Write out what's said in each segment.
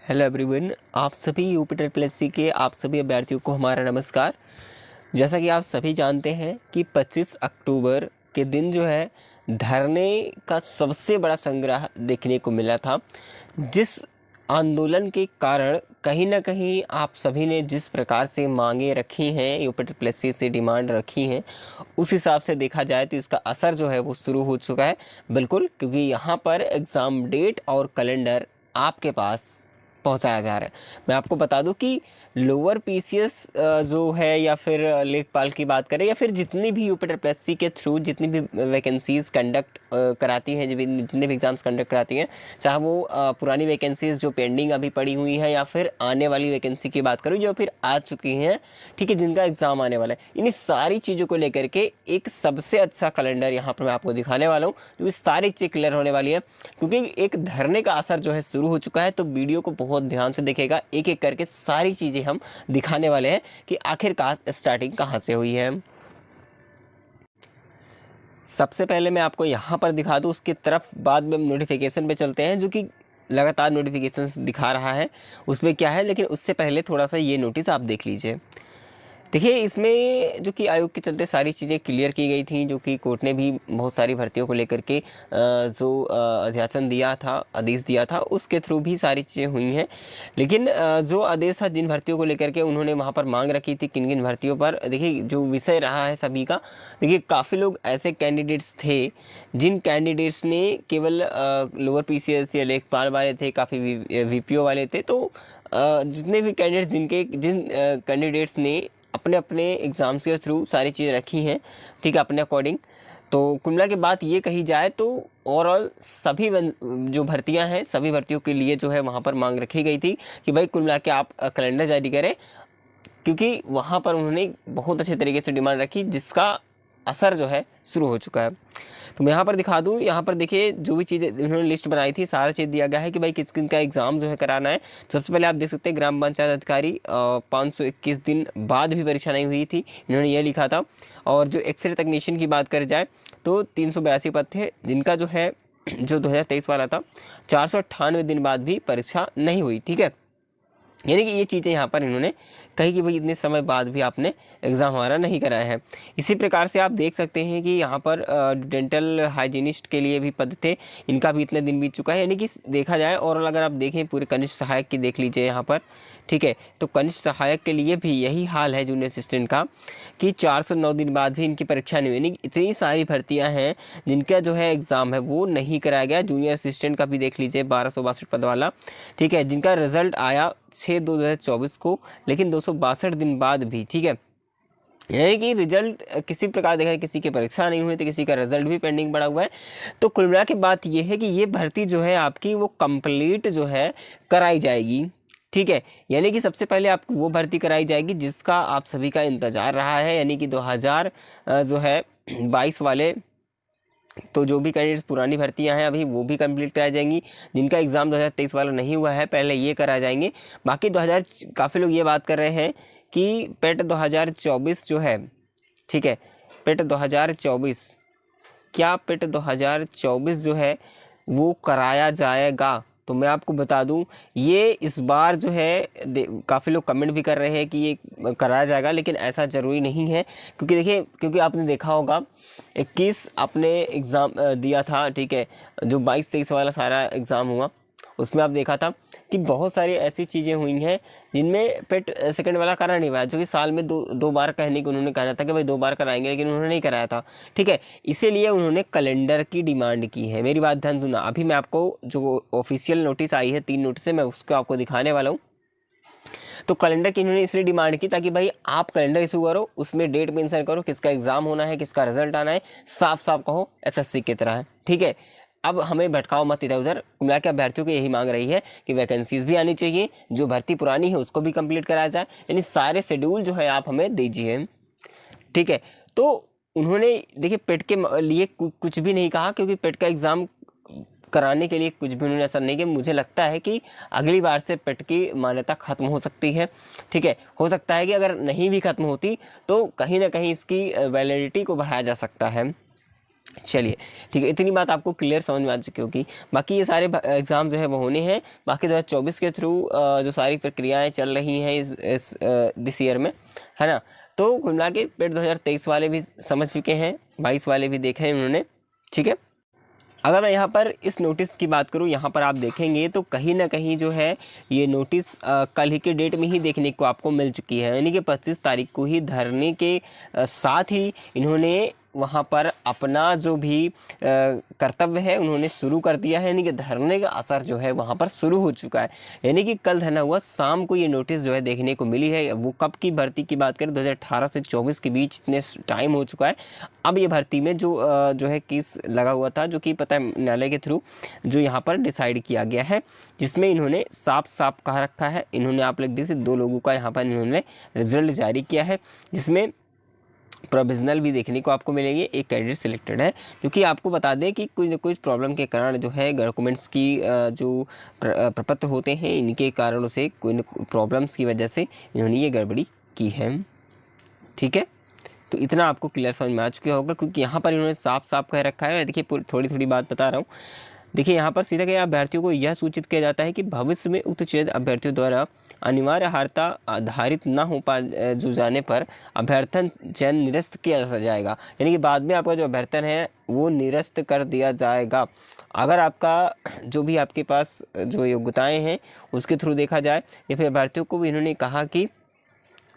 Hello everyone, आप सभी UP के आप सभी अभ्यर्थियों को हमारा नमस्कार। जैसा कि आप सभी जानते हैं कि 25 अक्टूबर के दिन जो है धरने का सबसे बड़ा संग्रह देखने को मिला था। जिस आंदोलन के कारण कहीं ना कहीं आप सभी ने जिस प्रकार से मांगे रखी हैं, यूपी से डिमांड रखी हैं, उस हिसाब से देखा जाए तो इसका असर जो है वो शुरू हो चुका है। बिल्कुल, क्योंकि यहाँ पर एग्ज़ाम डेट और कैलेंडर आपके पास पहुंचाया जा रहा है। मैं आपको बता दूं कि लोअर पीसीएस जो है या फिर लेखपाल की बात करें या फिर जितनी भी यूपी के थ्रू जितनी भी वैकेंसीज कंडक्ट कराती हैं, जितने भी एग्ज़ाम्स कंडक्ट कराती हैं, चाहे वो पुरानी वैकेंसीज जो पेंडिंग अभी पड़ी हुई हैं या फिर आने वाली वैकेंसी की बात करूँ जो फिर आ चुकी हैं, ठीक है, जिनका एग्ज़ाम आने वाला है, इन सारी चीज़ों को लेकर के एक सबसे अच्छा कैलेंडर यहाँ पर मैं आपको दिखाने वाला हूँ जो इस सारी चीज़ क्लियर होने वाली है। क्योंकि एक धरने का असर जो है शुरू हो चुका है, तो वीडियो को बहुत ध्यान से देखेगा, एक एक करके सारी चीज़ें हम दिखाने वाले हैं कि आखिरकार स्टार्टिंग कहाँ से हुई है। सबसे पहले मैं आपको यहाँ पर दिखा दूँ, उसकी तरफ बाद में नोटिफिकेशन पे चलते हैं जो कि लगातार नोटिफिकेशन दिखा रहा है, उसमें क्या है। लेकिन उससे पहले थोड़ा सा ये नोटिस आप देख लीजिए। देखिए, इसमें जो कि आयोग के चलते सारी चीज़ें क्लियर की गई थी, जो कि कोर्ट ने भी बहुत सारी भर्तियों को लेकर के जो अध्याचन दिया था, आदेश दिया था, उसके थ्रू भी सारी चीज़ें हुई हैं। लेकिन जो आदेश था, जिन भर्तियों को लेकर के उन्होंने वहाँ पर मांग रखी थी, किन किन भर्तियों पर, देखिए जो विषय रहा है सभी का, देखिए काफ़ी लोग ऐसे कैंडिडेट्स थे जिन कैंडिडेट्स ने केवल लोअर पीसीएस या लेखपाल वाले थे, काफ़ी वीपीओ वाले थे। तो जितने भी कैंडिडेट्स जिन कैंडिडेट्स ने अपने अपने एग्ज़ाम्स के थ्रू सारी चीज़ें रखी हैं, ठीक है, अपने अकॉर्डिंग, तो कुल मिला के बात ये कही जाए तो ओवरऑल सभी जो भर्तियां हैं, सभी भर्तियों के लिए जो है वहाँ पर मांग रखी गई थी कि भाई कुल मिला के आप कैलेंडर जारी करें, क्योंकि वहाँ पर उन्होंने बहुत अच्छे तरीके से डिमांड रखी जिसका असर जो है शुरू हो चुका है। तो मैं यहाँ पर दिखा दूँ, यहाँ पर देखिए जो भी चीज़ें उन्होंने लिस्ट बनाई थी, सारा चीज़ दिया गया है कि भाई किस किन का एग्ज़ाम जो है कराना है। सबसे पहले आप देख सकते हैं ग्राम पंचायत अधिकारी 521 दिन बाद भी परीक्षा नहीं हुई थी, इन्होंने ये लिखा था। और जो एक्सरे तकनीशियन की बात करी जाए तो 382 पद थे, जिनका जो है जो 2023 वाला था 498 दिन बाद भी परीक्षा नहीं हुई, ठीक है। यानी कि ये चीज़ें यहाँ पर इन्होंने कही कि भाई इतने समय बाद भी आपने एग्ज़ाम हमारा नहीं कराया है। इसी प्रकार से आप देख सकते हैं कि यहाँ पर डेंटल हाइजीनिस्ट के लिए भी पद थे, इनका भी इतने दिन बीत चुका है। यानी कि देखा जाए और अगर आप देखें पूरे कनिष्ठ सहायक की देख लीजिए यहाँ पर, ठीक है, तो कनिष्ठ सहायक के लिए भी यही हाल है जूनियर असिस्टेंट का कि 409 दिन बाद भी इनकी परीक्षा नहीं हुई। यानी इतनी सारी भर्तियाँ हैं जिनका जो है एग्ज़ाम है वो नहीं कराया गया। जूनियर असिस्टेंट का भी देख लीजिए 1262 पद वाला, ठीक है, जिनका रिजल्ट आया 6/2/2024 को, लेकिन 262 दिन बाद भी, ठीक है। यानी कि रिजल्ट किसी प्रकार देखा है, किसी की परीक्षा नहीं हुई तो किसी का रिजल्ट भी पेंडिंग पड़ा हुआ है। तो कुल मिला के बात ये है कि ये भर्ती जो है आपकी वो कंप्लीट जो है कराई जाएगी, ठीक है। यानी कि सबसे पहले आपको वो भर्ती कराई जाएगी जिसका आप सभी का इंतज़ार रहा है, यानी कि 2022 वाले। तो जो भी कैंडिडेट्स पुरानी भर्तियां हैं अभी वो भी कंप्लीट कराई जाएंगी, जिनका एग्ज़ाम 2023 वाला नहीं हुआ है पहले ये कराए जाएंगे। बाकी 2000 काफ़ी लोग ये बात कर रहे हैं कि पेट 2024 जो है, ठीक है, पेट 2024, क्या पेट 2024 जो है वो कराया जाएगा। तो मैं आपको बता दूं ये इस बार जो है काफ़ी लोग कमेंट भी कर रहे हैं कि ये कराया जाएगा, लेकिन ऐसा ज़रूरी नहीं है। क्योंकि देखिए, क्योंकि आपने देखा होगा 21 आपने एग्ज़ाम दिया था, ठीक है, जो 22-23 वाला सारा एग्ज़ाम हुआ उसमें आप देखा था कि बहुत सारी ऐसी चीज़ें हुई हैं जिनमें पेट सेकंड वाला करा नहीं पाया, जो कि साल में दो बार कहने को उन्होंने कहा था कि भाई 2 बार कराएंगे, लेकिन उन्होंने नहीं कराया था, ठीक है। इसीलिए उन्होंने कैलेंडर की डिमांड की है। मेरी बात ध्यान सुना, अभी मैं आपको जो ऑफिशियल नोटिस आई है 3 नोटिस है, मैं उसको आपको दिखाने वाला हूँ। तो कैलेंडर की इन्होंने इसलिए डिमांड की ताकि भाई आप कैलेंडर इशू करो, उसमें डेट मेंशन करो, किसका एग्जाम होना है, किसका रिजल्ट आना है, साफ साफ कहो एसएससी की तरह है, ठीक है। अब हमें भटकाओ मत इधर उधर। मिला के अभ्यर्थियों को यही मांग रही है कि वैकेंसीज भी आनी चाहिए, जो भर्ती पुरानी है उसको भी कंप्लीट कराया जाए, यानी सारे शेड्यूल जो है आप हमें दीजिए, ठीक है। तो उन्होंने देखिए पेट के लिए कुछ भी नहीं कहा, क्योंकि पेट का एग्ज़ाम कराने के लिए कुछ भी उन्होंने ऐसा नहीं किया। मुझे लगता है कि अगली बार से पेट की मान्यता खत्म हो सकती है, ठीक है। हो सकता है कि अगर नहीं भी खत्म होती तो कहीं ना कहीं इसकी वैलिडिटी को बढ़ाया जा सकता है। चलिए ठीक है, इतनी बात आपको क्लियर समझ में आ चुकी होगी। बाकी ये सारे एग्ज़ाम जो है वो होने हैं, बाकी 2024 के थ्रू जो सारी प्रक्रियाएं चल रही हैं इस दिस ईयर में, है ना। तो कुल मिला के पेड 2023 वाले भी समझ चुके हैं, 22 वाले भी देखे हैं उन्होंने, ठीक है। अगर मैं यहाँ पर इस नोटिस की बात करूँ, यहाँ पर आप देखेंगे तो कहीं ना कहीं जो है ये नोटिस कल ही के डेट में ही देखने को आपको मिल चुकी है, यानी कि 25 तारीख को ही धरने के साथ ही इन्होंने वहाँ पर अपना जो भी कर्तव्य है उन्होंने शुरू कर दिया है, यानी कि धरने का असर जो है वहाँ पर शुरू हो चुका है। यानी कि कल धरना हुआ, शाम को ये नोटिस जो है देखने को मिली है। वो कब की भर्ती की बात करें, 2018 से 24 के बीच इतने टाइम हो चुका है। अब ये भर्ती में जो है केस लगा हुआ था, जो कि पता है न्यायालय के थ्रू जो यहाँ पर डिसाइड किया गया है, जिसमें इन्होंने साफ साफ कहा रखा है, इन्होंने आप लोग देख 2 लोगों का यहाँ पर इन्होंने रिजल्ट जारी किया है, जिसमें प्रोविजनल भी देखने को आपको मिलेंगे। एक कैंडिडेट सिलेक्टेड है, क्योंकि आपको बता दें कि कुछ न कुछ प्रॉब्लम के कारण जो है डॉक्यूमेंट्स की जो प्रपत्र होते हैं, इनके कारणों से कोई न प्रॉब्लम्स की वजह से इन्होंने ये गड़बड़ी की है, ठीक है। तो इतना आपको क्लियर समझ में आ चुका होगा, क्योंकि यहाँ पर इन्होंने साफ साफ कह रखा है। देखिए थोड़ी थोड़ी बात बता रहा हूँ, देखिए यहाँ पर सीधा कहीं अभ्यर्थियों को यह सूचित किया जाता है कि भविष्य में उक्त चयनित अभ्यर्थियों द्वारा अनिवार्य अर्हता आधारित न हो पा जो जाने पर अभ्यर्थन चयन निरस्त किया जाएगा, यानी कि बाद में आपका जो अभ्यर्थन है वो निरस्त कर दिया जाएगा। अगर आपका जो भी आपके पास जो योग्यताएं हैं उसके थ्रू देखा जाए, या फिर अभ्यर्थियों को भी इन्होंने कहा कि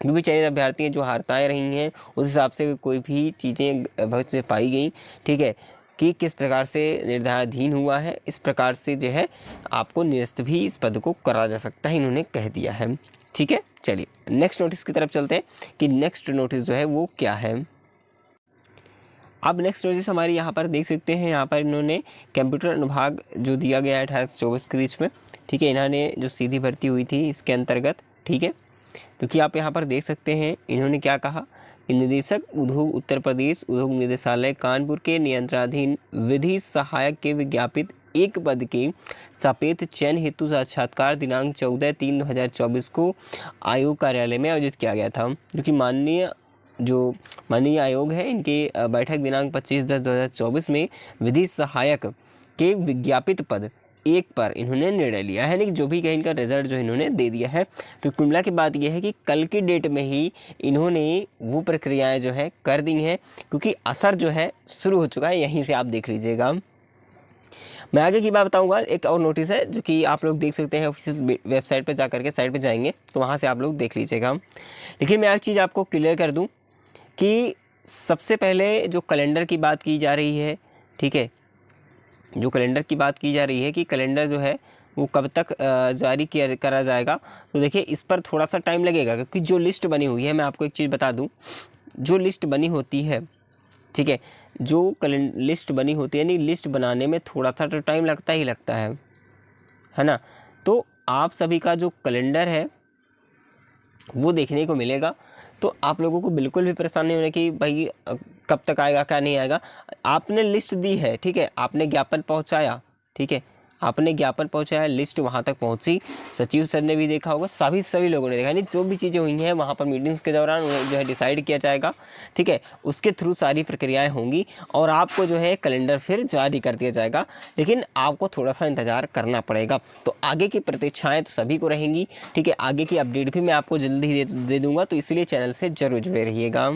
जो भी चयनित अभ्यर्थी हैं जो हारताएँ रही हैं उस हिसाब से कोई भी चीज़ें भविष्य में पाई गई, ठीक है, कि किस प्रकार से निर्धाराधीन हुआ है, इस प्रकार से जो है आपको निरस्त भी इस पद को करा जा सकता है, इन्होंने कह दिया है, ठीक है। चलिए नेक्स्ट नोटिस की तरफ चलते हैं कि नेक्स्ट नोटिस जो है वो क्या है। अब नेक्स्ट नोटिस हमारे यहाँ पर देख सकते हैं, यहाँ पर इन्होंने कंप्यूटर अनुभाग जो दिया गया है 18 से 24 के बीच में, ठीक है, इन्होंने जो सीधी भर्ती हुई थी इसके अंतर्गत, ठीक है, क्योंकि आप यहाँ पर देख सकते हैं इन्होंने क्या कहा कि निदेशक उद्योग उत्तर प्रदेश उद्योग निदेशालय कानपुर के नियंत्रणाधीन विधि सहायक के विज्ञापित एक पद के सापेक्ष चयन हेतु साक्षात्कार दिनांक 14/3/2024 को आयोग कार्यालय में आयोजित किया गया था, जो कि माननीय आयोग है, इनके बैठक दिनांक 25/10/2024 में विधि सहायक के विज्ञापित पद एक पर इन्होंने निर्णय लिया है, यानी कि जो भी कहीं इनका रिजल्ट जो इन्होंने दे दिया है। तो कुल मिला की बात यह है कि कल की डेट में ही इन्होंने वो प्रक्रियाएं जो है कर दी हैं, क्योंकि असर जो है शुरू हो चुका है। यहीं से आप देख लीजिएगा। मैं आगे की बात बताऊंगा। एक और नोटिस है जो कि आप लोग देख सकते हैं, ऑफिशियल वेबसाइट पर जा करके साइट पर जाएंगे तो वहाँ से आप लोग देख लीजिएगा। लेकिन मैं एक चीज़ आपको क्लियर कर दूँ कि सबसे पहले जो कैलेंडर की बात की जा रही है, ठीक है, जो कैलेंडर की बात की जा रही है कि कैलेंडर जो है वो कब तक जारी करा जाएगा, तो देखिए इस पर थोड़ा सा टाइम लगेगा, क्योंकि जो लिस्ट बनी हुई है, मैं आपको एक चीज़ बता दूं, जो लिस्ट बनी होती है, ठीक है, जो लिस्ट बनी होती है, यानी लिस्ट बनाने में थोड़ा सा तो टाइम लगता ही लगता है ना। तो आप सभी का जो कैलेंडर है वो देखने को मिलेगा, तो आप लोगों को बिल्कुल भी परेशान नहीं होना कि भाई कब तक आएगा क्या नहीं आएगा। आपने लिस्ट दी है, ठीक है, आपने ज्ञापन पहुंचाया, ठीक है, आपने ज्ञापन पहुंचाया, लिस्ट वहां तक पहुंची, सचिव सर ने भी देखा होगा, सभी लोगों ने देखा, यानी जो भी चीज़ें हुई हैं वहां पर मीटिंग्स के दौरान उन्हें जो है डिसाइड किया जाएगा, ठीक है, उसके थ्रू सारी प्रक्रियाएं होंगी और आपको जो है कैलेंडर फिर जारी कर दिया जाएगा। लेकिन आपको थोड़ा सा इंतजार करना पड़ेगा। तो आगे की प्रतीक्षाएँ तो सभी को रहेंगी, ठीक है, आगे की अपडेट भी मैं आपको जल्दी ही दे दूँगा, तो इसलिए चैनल से ज़रूर जुड़े रहिएगा।